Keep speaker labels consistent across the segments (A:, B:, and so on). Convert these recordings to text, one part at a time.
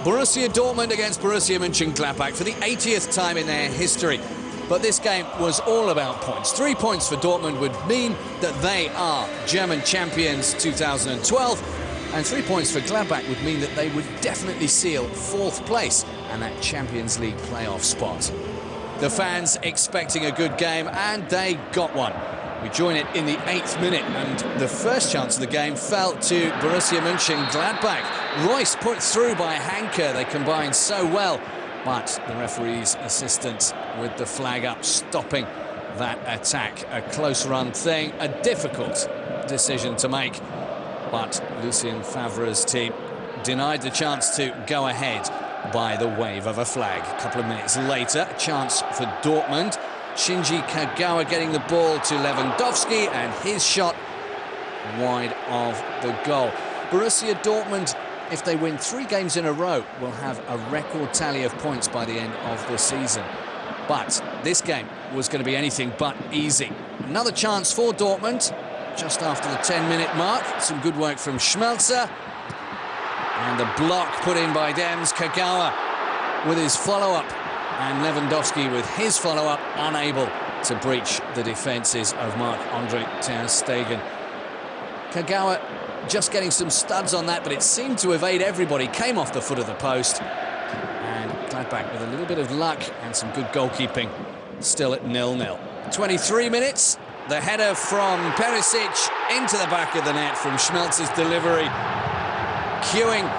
A: Borussia Dortmund against Borussia Mönchengladbach for the 80th time in their history. But this game was all about points. 3 points for Dortmund would mean that they are German champions 2012, and 3 points for Gladbach would mean that they would definitely seal 4th place and that Champions League playoff spot. The fans expecting a good game, and they got one. We join it in the 8th minute, and the first chance of the game fell to Borussia Mönchengladbach. Royce put through by Hanke. They combined so well, but the referee's assistant with the flag up, stopping that attack. A close-run thing, a difficult decision to make, but Lucien Favre's team denied the chance to go ahead by the wave of a flag. A couple of minutes later, a chance for Dortmund. Shinji Kagawa getting the ball to Lewandowski, and his shot wide of the goal. Borussia Dortmund, if they win 3 games in a row, will have a record tally of points by the end of the season. But this game was going to be anything but easy. Another chance for Dortmund just after the 10-minute mark. Some good work from Schmelzer. And the block put in by Dems. Kagawa with his follow-up, and Lewandowski with his follow-up, unable to breach the defences of Marc-Andre ter Stegen. Kagawa just getting some studs on that, but it seemed to evade everybody. Came off the foot of the post. And Gladbach with a little bit of luck and some good goalkeeping, still at 0-0. 23 minutes. The header from Perisic into the back of the net from Schmelz's delivery, cueing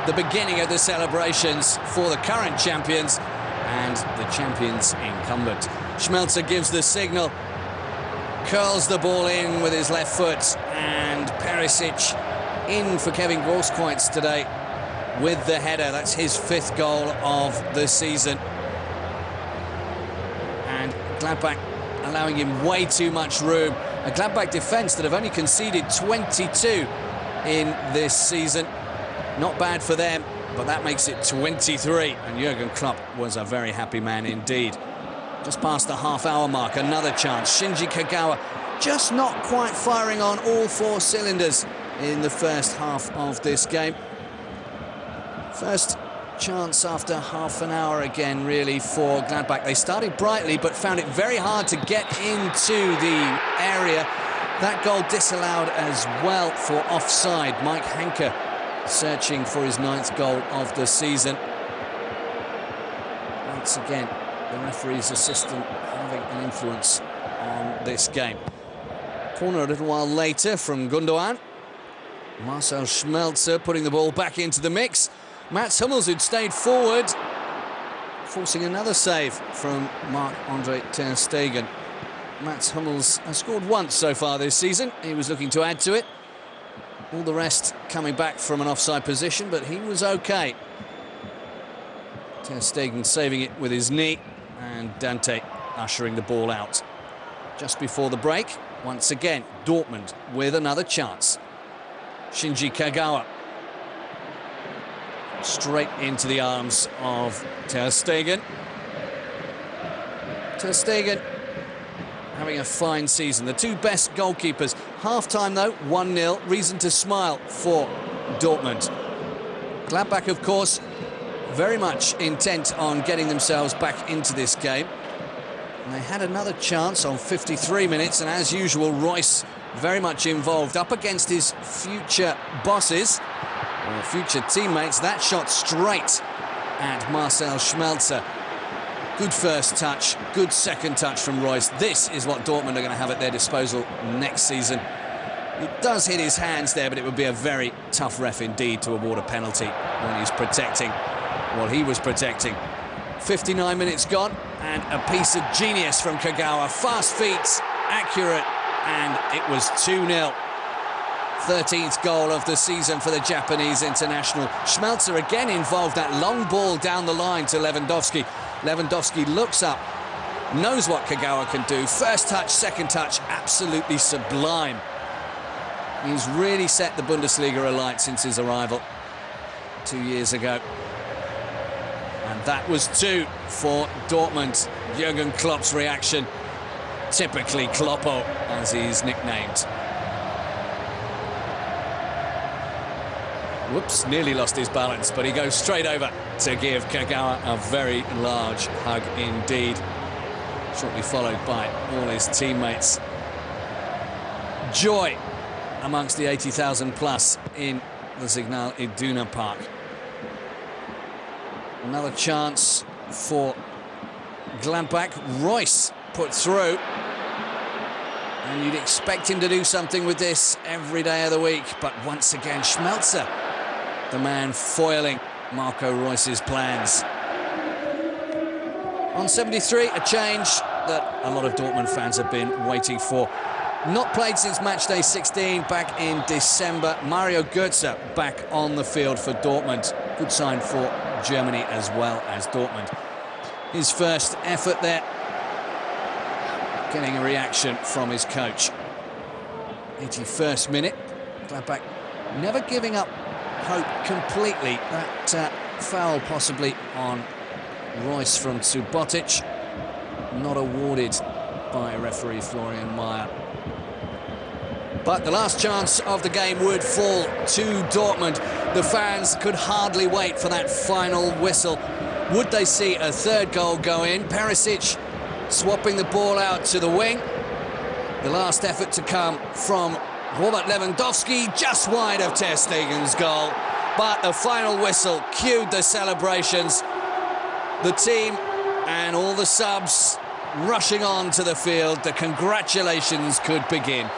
A: the beginning of the celebrations for the current champions and the champions incumbent. Schmelzer gives the signal, curls the ball in with his left foot, and Perisic in for Kevin Grosskreutz today with the header. That's his 5th goal of the season. And Gladbach allowing him way too much room. A Gladbach defence that have only conceded 22 in this season. Not bad for them, but that makes it 23. And Jurgen Klopp was a very happy man indeed. Just past the half-hour mark, another chance. Shinji Kagawa just not quite firing on all 4 cylinders in the first half of this game. First chance after half an hour again, really, for Gladbach. They started brightly, but found it very hard to get into the area. That goal disallowed as well for offside. Mike Hanke searching for his 9th goal of the season. Once again, the referee's assistant having an influence on this game. Corner a little while later from Gundogan. Marcel Schmelzer putting the ball back into the mix. Mats Hummels, who'd stayed forward, forcing another save from Marc-Andre ter Stegen. Mats Hummels has scored once so far this season. He was looking to add to it. All the rest coming back from an offside position, but he was okay. Ter Stegen saving it with his knee, and Dante ushering the ball out. Just before the break, once again, Dortmund with another chance. Shinji Kagawa. Straight into the arms of ter Stegen. Ter Stegen having a fine season. The 2 best goalkeepers. Half-time, though, 1-0. Reason to smile for Dortmund. Gladbach, of course, very much intent on getting themselves back into this game. And they had another chance on 53 minutes, and as usual, Royce very much involved up against his future bosses, or future teammates. That shot straight at Marcel Schmelzer. Good first touch, good second touch from Royce. This is what Dortmund are going to have at their disposal next season. It does hit his hands there, but it would be a very tough ref indeed to award a penalty when he's protecting what he was protecting. 59 minutes gone, and a piece of genius from Kagawa. Fast feet, accurate, and it was 2-0. 13th goal of the season for the Japanese international. Schmelzer again involved, that long ball down the line to Lewandowski. Lewandowski looks up, knows what Kagawa can do. First touch, second touch, absolutely sublime. He's really set the Bundesliga alight since his arrival 2 years ago. And that was 2 for Dortmund. Jurgen Klopp's reaction, typically Kloppo, as he's nicknamed. Whoops, nearly lost his balance, but he goes straight over to give Kagawa a very large hug indeed. Shortly followed by all his teammates. Joy amongst the 80,000 plus in the Signal Iduna Park. Another chance for Gladbach. Royce put through. And you'd expect him to do something with this every day of the week. But once again, Schmelzer, the man foiling Marco Reus's plans. On 73, a change that a lot of Dortmund fans have been waiting for. Not played since match day 16 back in December. Mario Götze back on the field for Dortmund. Good sign for Germany as well as Dortmund. His first effort there, getting a reaction from his coach. 81st minute. Gladbach never giving up hope completely. That foul possibly on Reus from Subotic, not awarded by referee Florian Mayer. But the last chance of the game would fall to Dortmund. The fans could hardly wait for that final whistle. Would they see a third goal go in? Perisic swapping the ball out to the wing. The last effort to come from Robert Lewandowski, just wide of Ter Stegen's goal. But the final whistle cued the celebrations. The team and all the subs rushing on to the field. The congratulations could begin.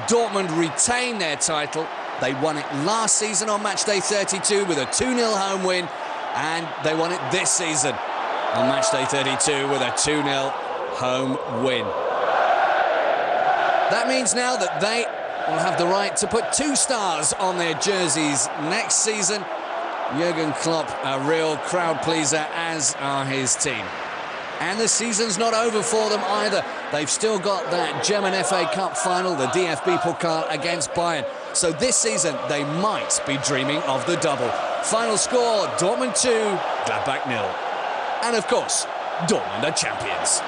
A: Dortmund retain their title. They won it last season on match day 32 with a 2-0 home win, and they won it this season on match day 32 with a 2-0 home win. That means now that they will have the right to put 2 stars on their jerseys next season. Jurgen Klopp, a real crowd pleaser, as are his team. And the season's not over for them either. They've still got that German FA Cup final, the DFB Pokal against Bayern. So this season, they might be dreaming of the double. Final score, Dortmund 2, Gladbach 0. And of course, Dortmund are champions.